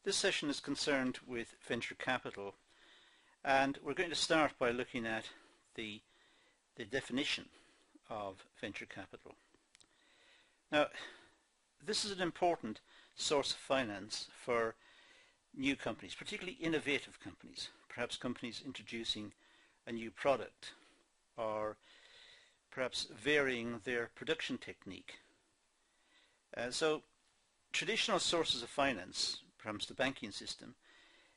This session is concerned with venture capital, and we're going to start by looking at the definition of venture capital. Now, this is an important source of finance for new companies, particularly innovative companies, perhaps companies introducing a new product or perhaps varying their production technique. So traditional sources of finance, perhaps the banking system,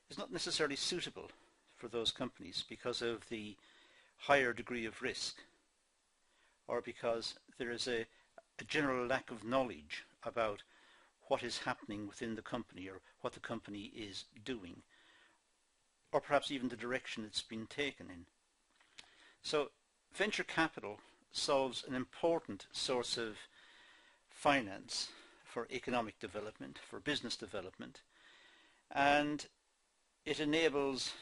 is not necessarily suitable for those companies because of the higher degree of risk, or because there is a general lack of knowledge about what is happening within the company or what the company is doing, or perhaps even the direction it's been taken in. So venture capital solves an important source of finance for economic development, for business development, and it enables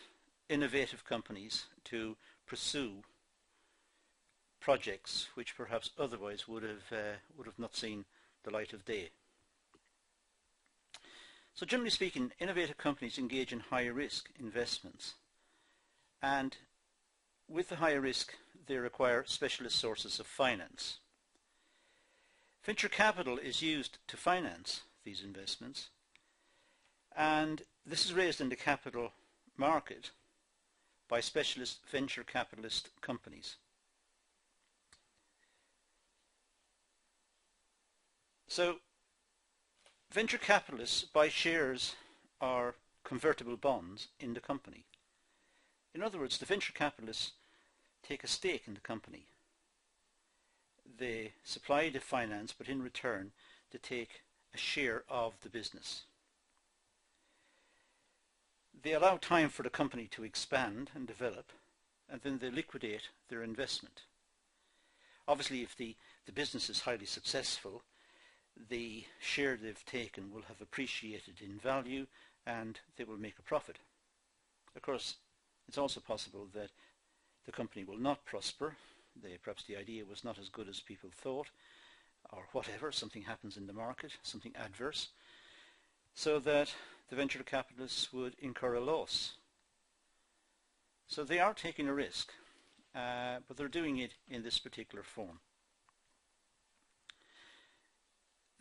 innovative companies to pursue projects which perhaps otherwise would have not seen the light of day. So generally speaking, innovative companies engage in high risk investments, and with the higher risk they require specialist sources of finance. Venture capital is used to finance these investments, and this is raised in the capital market by specialist venture capitalist companies. So venture capitalists buy shares or convertible bonds in the company. In other words, the venture capitalists take a stake in the company. They supply the finance, but in return they take a share of the business. They allow time for the company to expand and develop, and then they liquidate their investment. Obviously, if the business is highly successful, the share they've taken will have appreciated in value and they will make a profit. Of course, it's also possible that the company will not prosper. Perhaps the idea was not as good as people thought, or whatever, something happens in the market, something adverse, so that the venture capitalists would incur a loss. So they are taking a risk, but they're doing it in this particular form.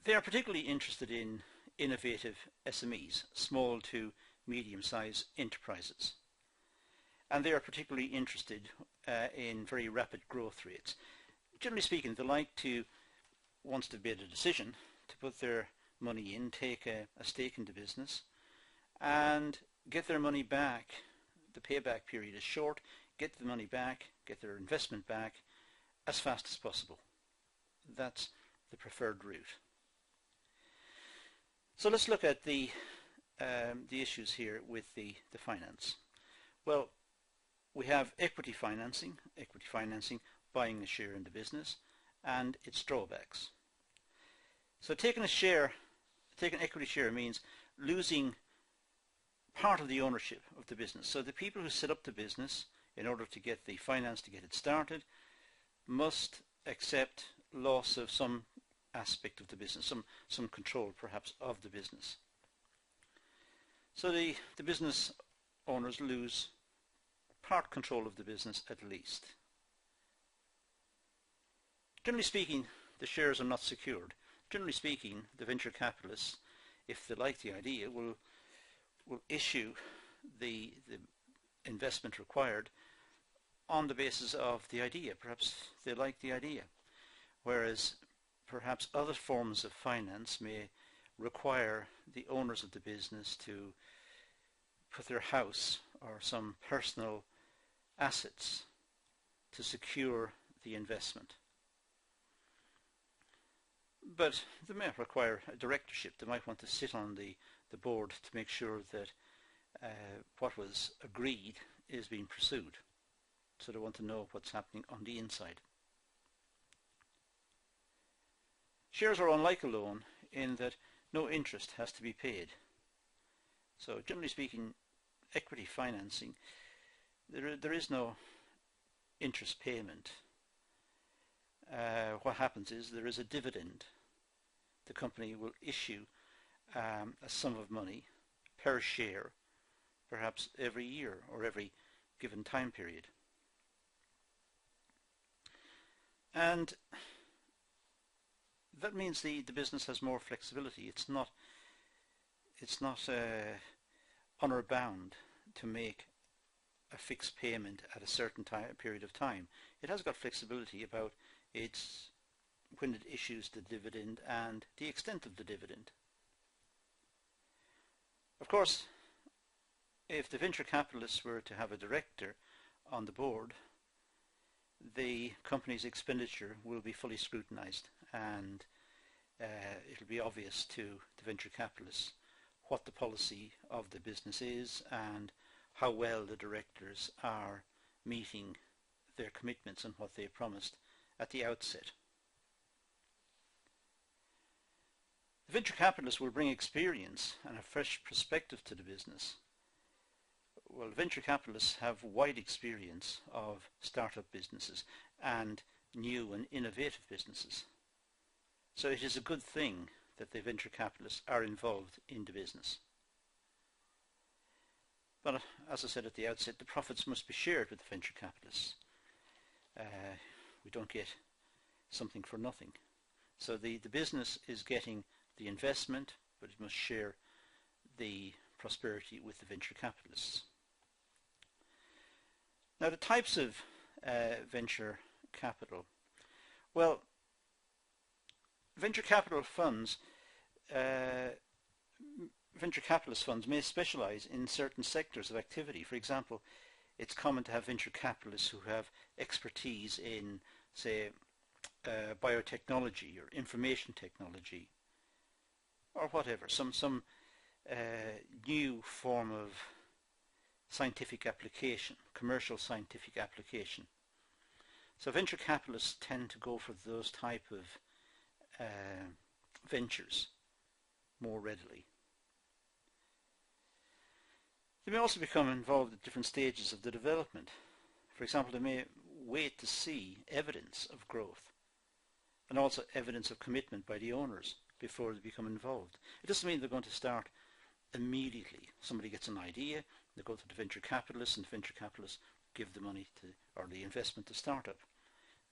They are particularly interested in innovative SMEs, small to medium-sized enterprises. And they are particularly interested in very rapid growth rates. Generally speaking, they like to, once they've made a decision, to put their money in, take a stake in the business, and get their money back. The payback period is short. Get the money back, get their investment back as fast as possible. That's the preferred route. So let's look at the issues here with the finance. Well, we have equity financing, buying a share in the business, and its drawbacks. So taking an equity share means losing part of the ownership of the business. So the people who set up the business in order to get the finance to get it started must accept loss of some aspect of the business, some control perhaps of the business. So the business owners lose part control of the business at least. Generally speaking, the shares are not secured. Generally speaking, the venture capitalists, if they like the idea, will issue the investment required on the basis of the idea. Perhaps they like the idea, whereas perhaps other forms of finance may require the owners of the business to put their house or some personal assets to secure the investment. But they may require a directorship. They might want to sit on the board to make sure that what was agreed is being pursued. So they want to know what's happening on the inside. Shares are unlike a loan in that no interest has to be paid. So generally speaking, equity financing, there is no interest payment. What happens is there is a dividend. The company will issue a sum of money per share, perhaps every year or every given time period. And that means the business has more flexibility. It's not honor bound to make a fixed payment at a certain period of time. It has got flexibility about when it issues the dividend and the extent of the dividend. Of course, if the venture capitalists were to have a director on the board, the company's expenditure will be fully scrutinized, and it'll be obvious to the venture capitalists what the policy of the business is and how well the directors are meeting their commitments and what they promised at the outset. The venture capitalists will bring experience and a fresh perspective to the business. Well, venture capitalists have wide experience of startup businesses and new and innovative businesses. So it is a good thing that the venture capitalists are involved in the business. But as I said at the outset, the profits must be shared with the venture capitalists. We don't get something for nothing. So the business is getting the investment, but it must share the prosperity with the venture capitalists. Now, the types of venture capital. Well, venture capitalist funds may specialize in certain sectors of activity. For example, it's common to have venture capitalists who have expertise in, say, biotechnology or information technology or whatever, some new form of scientific application, commercial scientific application. So venture capitalists tend to go for those type of ventures more readily. They may also become involved at different stages of the development. For example, they may wait to see evidence of growth and also evidence of commitment by the owners before they become involved. It doesn't mean they're going to start immediately. Somebody gets an idea, they go to the venture capitalists, and the venture capitalists give the money to, or the investment to start up.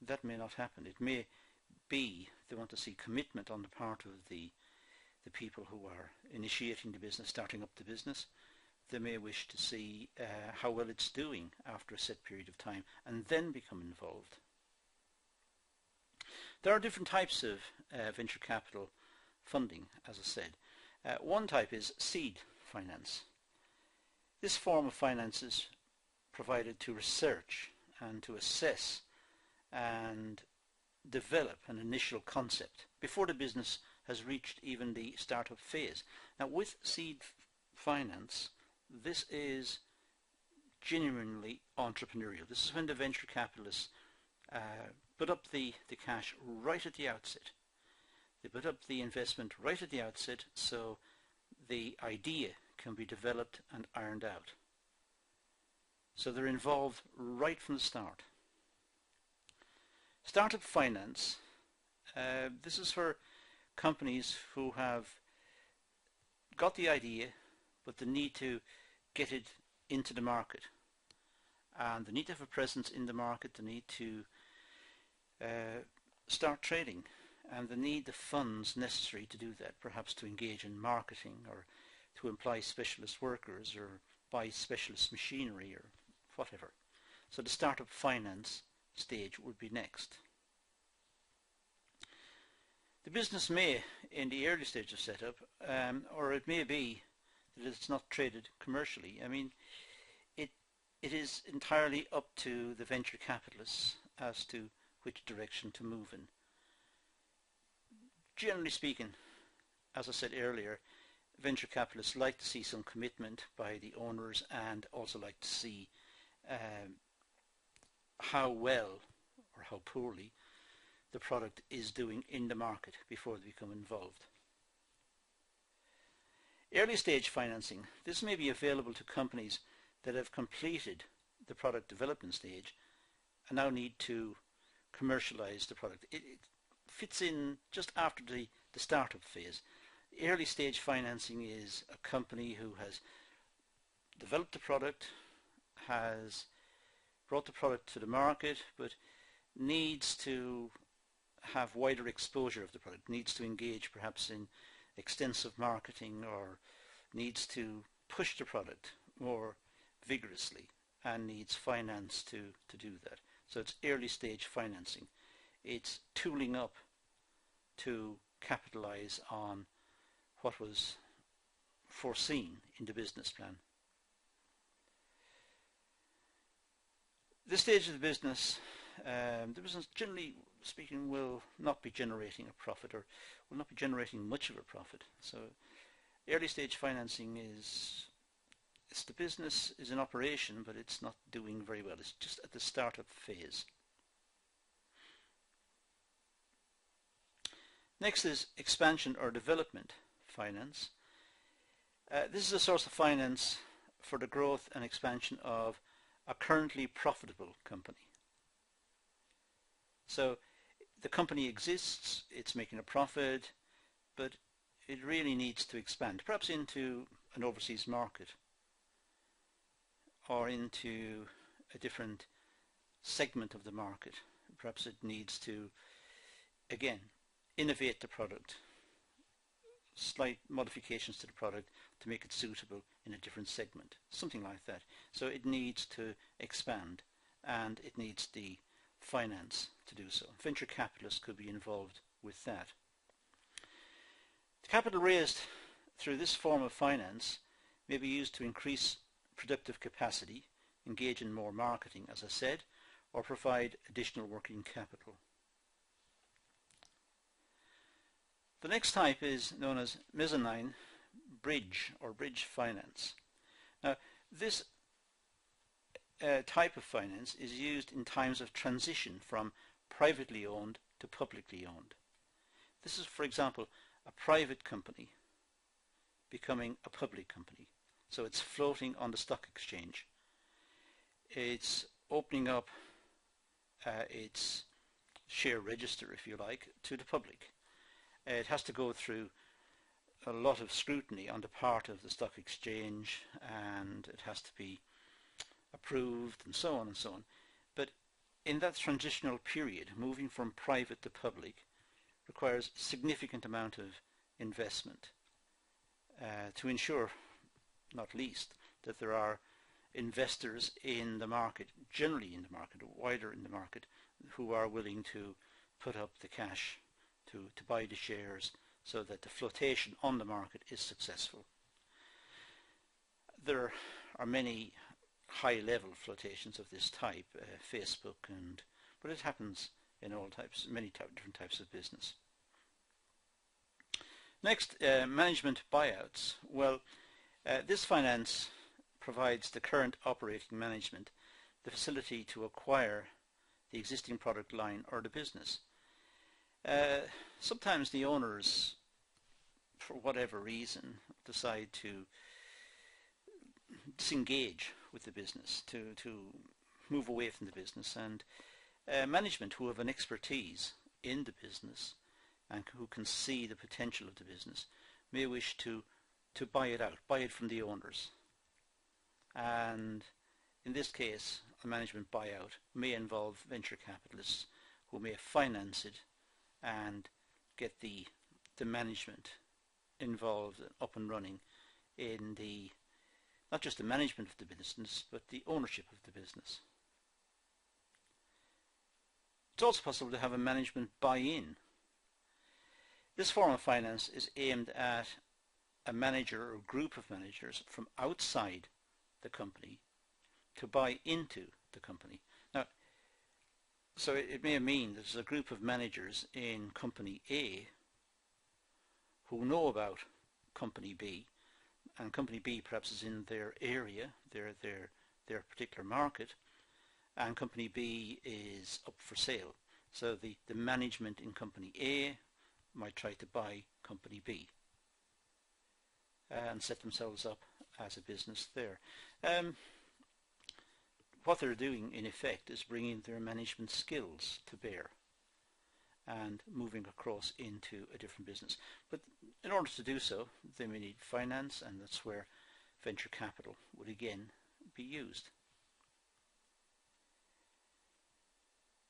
That may not happen. It may be they want to see commitment on the part of the people who are initiating the business, starting up the business. They may wish to see how well it's doing after a set period of time and then become involved. There are different types of venture capital funding, as I said. One type is seed finance. This form of finance is provided to research and to assess and develop an initial concept before the business has reached even the startup phase. Now, with seed finance, this is genuinely entrepreneurial. This is when the venture capitalists put up the cash right at the outset. They put up the investment right at the outset so the idea can be developed and ironed out. So they're involved right from the start. Startup finance, this is for companies who have got the idea but they need to get it into the market, and they need to have a presence in the market. They need to start trading, and they need the funds necessary to do that, perhaps to engage in marketing or to employ specialist workers or buy specialist machinery or whatever. So the startup finance stage would be next. The business may, in the early stage of setup, or it may be that it's not traded commercially. I mean, it is entirely up to the venture capitalists as to which direction to move in. Generally speaking, as I said earlier, venture capitalists like to see some commitment by the owners and also like to see how well or how poorly the product is doing in the market before they become involved. Early stage financing. This may be available to companies that have completed the product development stage and now need to commercialize the product. It fits in just after the startup phase. Early stage financing is a company who has developed the product, has brought the product to the market, but needs to have wider exposure of the product, needs to engage perhaps in extensive marketing, or needs to push the product more vigorously and needs finance to do that. So it's early stage financing. It's tooling up to capitalize on what was foreseen in the business plan. This stage of the business generally speaking will not be generating a profit, or will not be generating much of a profit. So early stage financing is, the business is in operation, but it's not doing very well. It's just at the startup phase. Next is expansion or development finance. This is a source of finance for the growth and expansion of a currently profitable company. So the company exists, it's making a profit, but it really needs to expand, perhaps into an overseas market or into a different segment of the market. Perhaps it needs to, again, innovate the product, slight modifications to the product to make it suitable in a different segment, something like that. So it needs to expand, and it needs the finance to do so. Venture capitalists could be involved with that. The capital raised through this form of finance may be used to increase productive capacity, engage in more marketing, as I said, or provide additional working capital. The next type is known as mezzanine bridge or bridge finance. Now, this type of finance is used in times of transition from privately owned to publicly owned. This is, for example, a private company becoming a public company. So it's floating on the stock exchange. It's opening up its share register, if you like, to the public. It has to go through a lot of scrutiny on the part of the stock exchange, and it has to be approved, and so on and so on. But in that transitional period, moving from private to public requires a significant amount of investment to ensure, not least, that there are investors in the market, generally in the market, wider in the market, who are willing to put up the cash to buy the shares so that the flotation on the market is successful. There are many high-level flotations of this type, Facebook, but it happens in all types, different types of business. Next, management buyouts. Well, this finance provides the current operating management the facility to acquire the existing product line or the business. Sometimes the owners, for whatever reason, decide to disengage with the business, to move away from the business, and management who have an expertise in the business and who can see the potential of the business may wish to buy it out, buy it from the owners. And in this case, a management buyout may involve venture capitalists who may finance it and get the management involved, up and running in the, not just the management of the business, but the ownership of the business. It's also possible to have a management buy-in. This form of finance is aimed at a manager or group of managers from outside the company to buy into the company. Now, so it may mean there's a group of managers in company A who know about company B, and company B perhaps is in their area, their particular market, and company B is up for sale. So the management in company A might try to buy company B and set themselves up as a business there. What they're doing in effect is bringing their management skills to bear and moving across into a different business. But in order to do so, they may need finance, and that's where venture capital would again be used.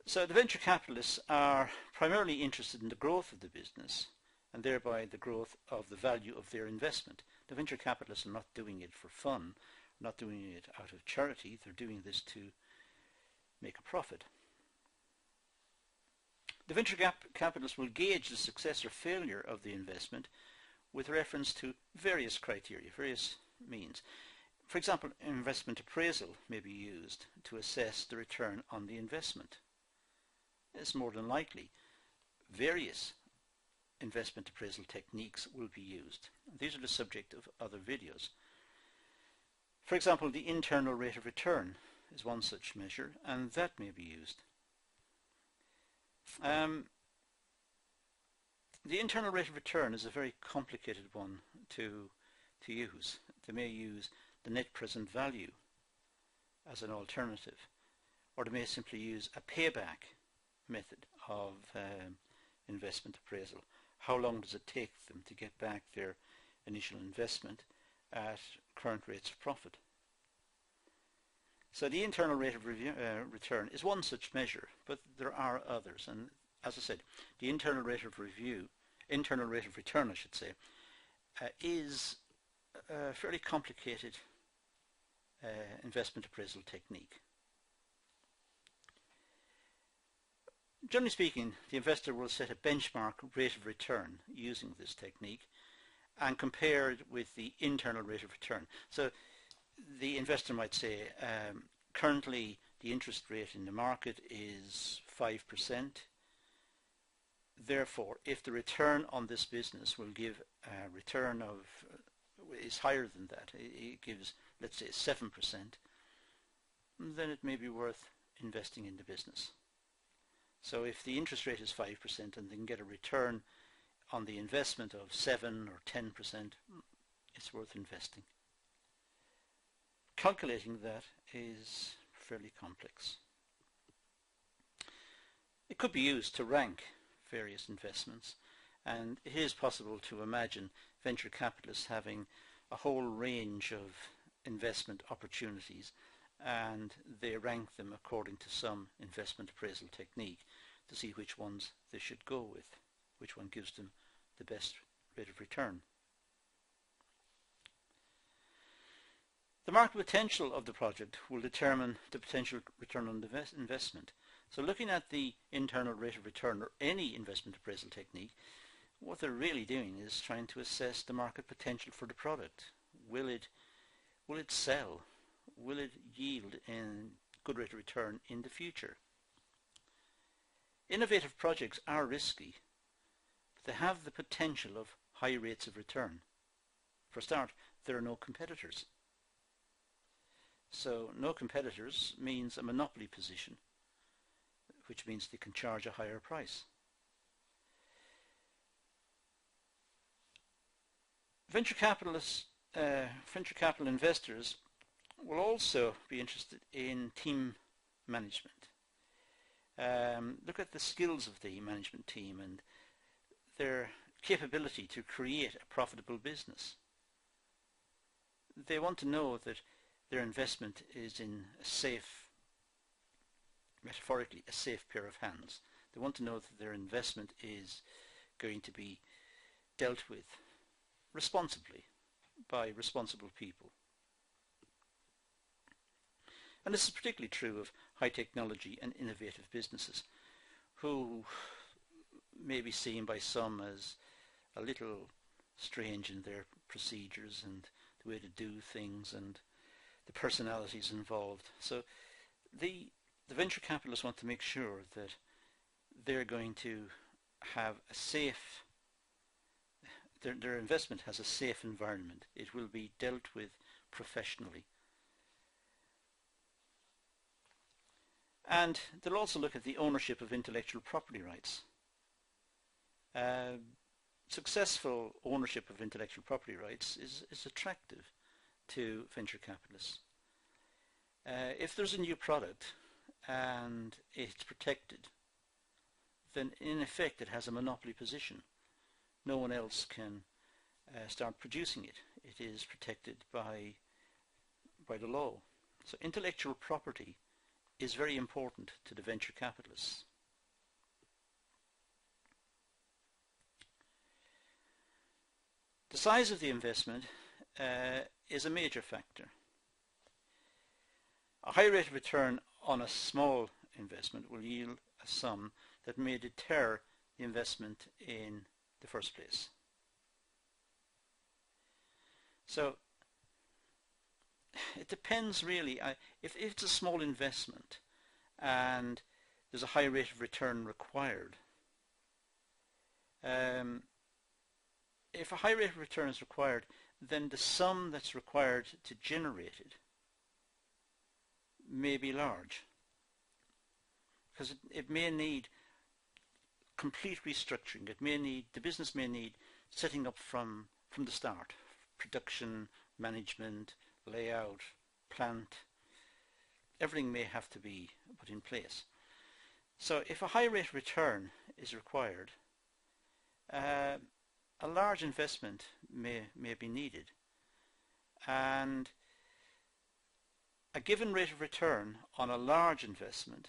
So the venture capitalists are primarily interested in the growth of the business and thereby the growth of the value of their investment. The venture capitalists are not doing it for fun, not doing it out of charity. They're doing this to make a profit. The venture capitalists will gauge the success or failure of the investment with reference to various criteria, various means. For example, investment appraisal may be used to assess the return on the investment. It's more than likely various investment appraisal techniques will be used. These are the subject of other videos. For example, the internal rate of return is one such measure, and that may be used. The internal rate of return is a very complicated one to use. They may use the net present value as an alternative, or they may simply use a payback method of investment appraisal. How long does it take them to get back their initial investment at current rates of profit? So the internal rate of return is one such measure, but there are others. And as I said, the internal rate of return, I should say, is a fairly complicated investment appraisal technique. Generally speaking, the investor will set a benchmark rate of return using this technique and compare it with the internal rate of return. So the investor might say, currently the interest rate in the market is 5%. Therefore, if the return on this business will give a return of is higher than that, it gives, let's say, 7%, then it may be worth investing in the business. So if the interest rate is 5% and they can get a return on the investment of 7 or 10%, it's worth investing. Calculating that is fairly complex. It could be used to rank various investments, and it is possible to imagine venture capitalists having a whole range of investment opportunities, and they rank them according to some investment appraisal technique to see which ones they should go with, which one gives them the best rate of return. The market potential of the project will determine the potential return on the investment. So looking at the internal rate of return or any investment appraisal technique, what they're really doing is trying to assess the market potential for the product. Will it sell? Will it yield a good rate of return in the future? Innovative projects are risky, but they have the potential of high rates of return. For a start, there are no competitors. So no competitors means a monopoly position, which means they can charge a higher price. Venture capital investors will also be interested in team management. Look at the skills of the management team and their capability to create a profitable business. They want to know that their investment is in a safe, metaphorically, a safe pair of hands. They want to know that their investment is going to be dealt with responsibly by responsible people. And this is particularly true of high technology and innovative businesses who may be seen by some as a little strange in their procedures and the way to do things and the personalities involved. So the venture capitalists want to make sure that they're going to have a safe, their investment has a safe environment. It will be dealt with professionally. And they'll also look at the ownership of intellectual property rights. Successful ownership of intellectual property rights is attractive to venture capitalists. If there's a new product and it's protected, then in effect it has a monopoly position. No one else can start producing it. It is protected by the law. So intellectual property is very important to the venture capitalists. The size of the investment is a major factor. A high rate of return on a small investment will yield a sum that may deter the investment in the first place. So it depends really. If it's a small investment and there's a high rate of return required, if a high rate of return is required, then the sum that's required to generate it may be large, because it may need complete restructuring. The business may need setting up from the start, production, management, layout, plant. Everything may have to be put in place. So if a high rate of return is required, a large investment may be needed, and a given rate of return on a large investment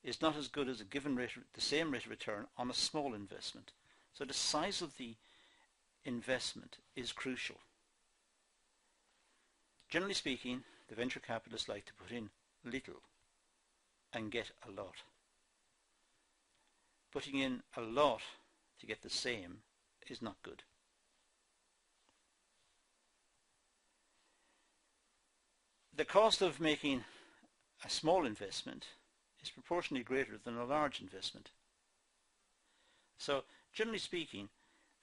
is not as good as the same rate of return on a small investment. So the size of the investment is crucial. Generally speaking, the venture capitalists like to put in little and get a lot. Putting in a lot to get the same is not good. The cost of making a small investment is proportionally greater than a large investment. So generally speaking,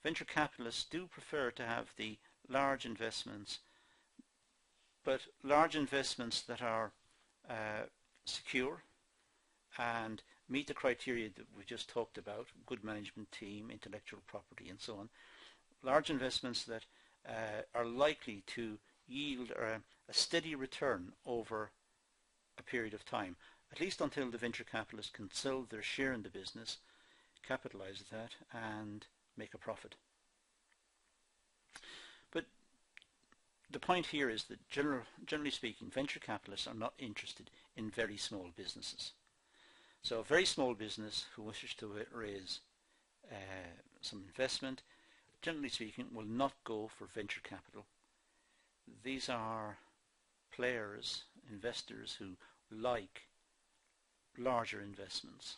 venture capitalists do prefer to have the large investments, but large investments that are secure and meet the criteria that we just talked about: good management team, intellectual property, and so on. Large investments that are likely to yield a steady return over a period of time, at least until the venture capitalists can sell their share in the business, capitalize that, and make a profit. But the point here is that generally speaking, venture capitalists are not interested in very small businesses. So a very small business who wishes to raise some investment, generally speaking, will not go for venture capital. These are players, investors who like larger investments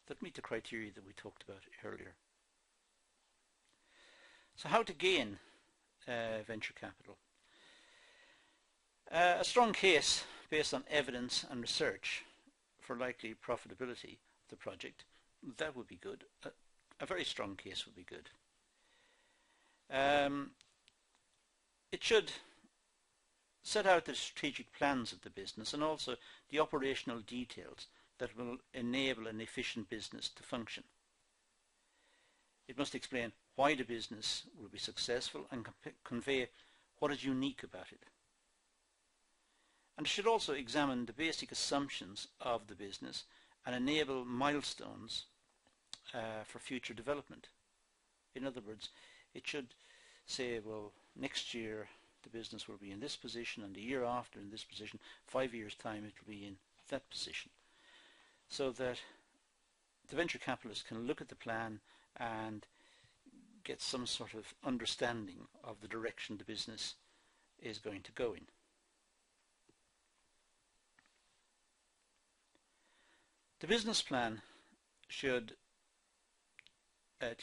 that meet the criteria that we talked about earlier. So how to gain venture capital? A strong case based on evidence and research for likely profitability of the project, that would be good. A very strong case would be good. It should set out the strategic plans of the business and also the operational details that will enable an efficient business to function. It must explain why the business will be successful and convey what is unique about it. And it should also examine the basic assumptions of the business and enable milestones for future development. In other words, it should say, well, next year the business will be in this position, and the year after in this position. 5 years' time it will be in that position, so that the venture capitalist can look at the plan and get some sort of understanding of the direction the business is going to go in. The business plan should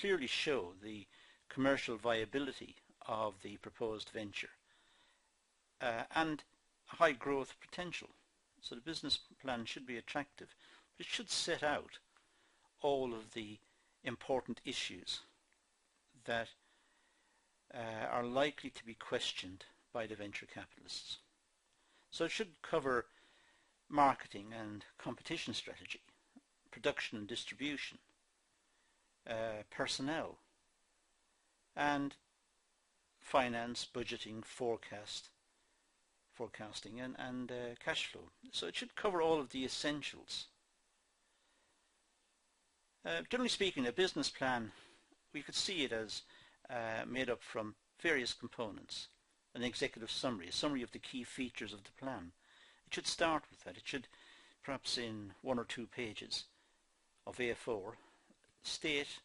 clearly show the commercial viability of the proposed venture and high growth potential. So the business plan should be attractive, but it should set out all of the important issues that are likely to be questioned by the venture capitalists. So it should cover marketing and competition strategy, production and distribution, personnel, and finance, budgeting, forecasting and cash flow. So it should cover all of the essentials. Generally speaking, a business plan, we could see it as made up from various components. An executive summary, a summary of the key features of the plan. It should start with that. It should, perhaps in 1 or 2 pages of A4, state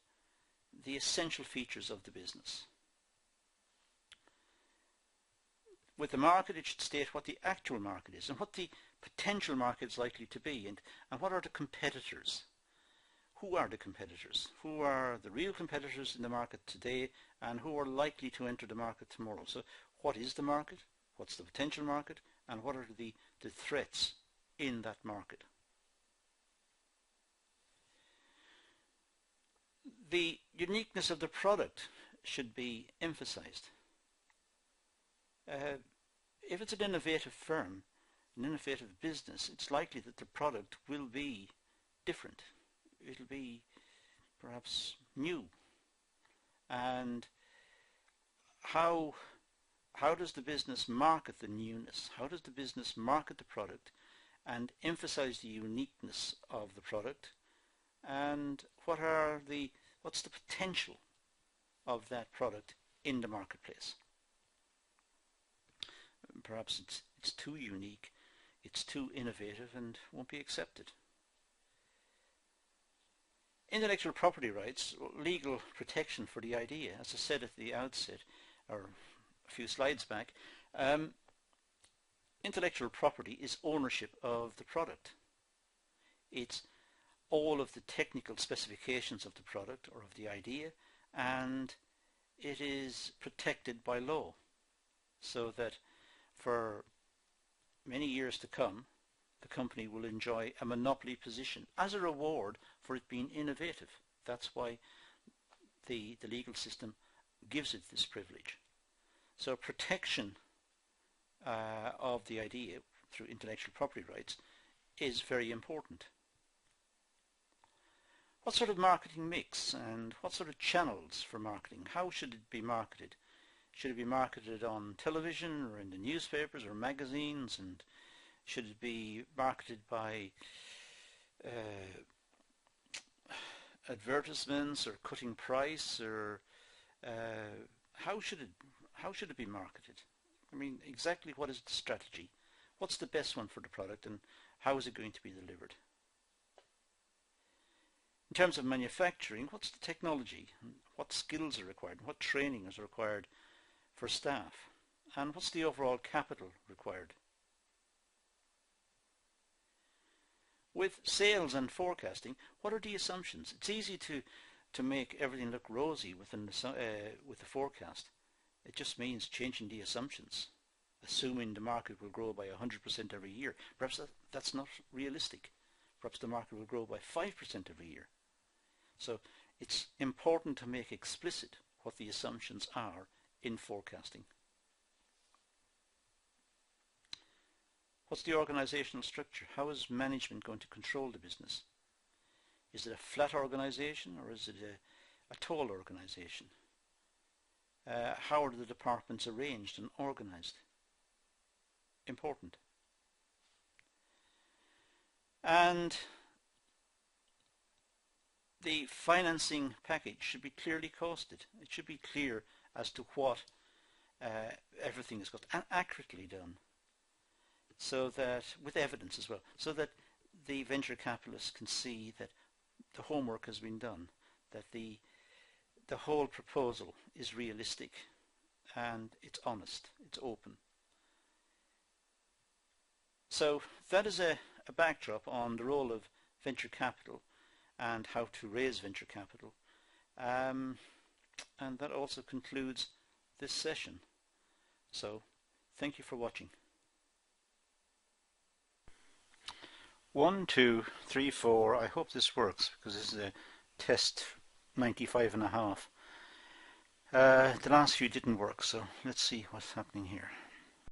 the essential features of the business. With the market, it should state what the actual market is and what the potential market is likely to be, and what are the competitors. Who are the competitors? Who are the real competitors in the market today, and who are likely to enter the market tomorrow? So what is the market? What's the potential market? And what are the threats in that market? The uniqueness of the product should be emphasized. If it's an innovative firm, an innovative business, it's likely that the product will be different. It'll be perhaps new. And how does the business market the newness? How does the business market the product and emphasize the uniqueness of the product? And what's the potential of that product in the marketplace? Perhaps it's too unique, it's too innovative and won't be accepted. Intellectual property rights, legal protection for the idea. As I said at the outset, or a few slides back, intellectual property is ownership of the product. It's all of the technical specifications of the product or of the idea, and it is protected by law, so that for many years to come the company will enjoy a monopoly position as a reward for it being innovative. That's why the legal system gives it this privilege. So protection of the idea through intellectual property rights is very important. What sort of marketing mix and what sort of channels for marketing? How should it be marketed? Should it be marketed on television or in the newspapers or magazines? And should it be marketed by advertisements or cutting price? Or how should it be marketed? I mean, exactly what is the strategy? What's the best one for the product, and how is it going to be delivered? In terms of manufacturing, what's the technology? What skills are required? What training is required for staff? And what's the overall capital required? With sales and forecasting, what are the assumptions? It's easy to make everything look rosy with the forecast. It just means changing the assumptions, assuming the market will grow by 100% every year. Perhaps that's not realistic. Perhaps the market will grow by 5% every year. So it's important to make explicit what the assumptions are in forecasting. What's the organizational structure? How is management going to control the business? Is it a flat organization or is it a tall organization? How are the departments arranged and organized? Important. And the financing package should be clearly costed. It should be clear as to what everything is cost, and accurately done, so that, with evidence as well, so that the venture capitalists can see that the homework has been done, that the whole proposal is realistic and it's honest, it's open. So that is a backdrop on the role of venture capital and how to raise venture capital. And that also concludes this session. So thank you for watching. 1, 2, 3, 4. I hope this works, because this is a test 95.5. The last few didn't work, so let's see what's happening here.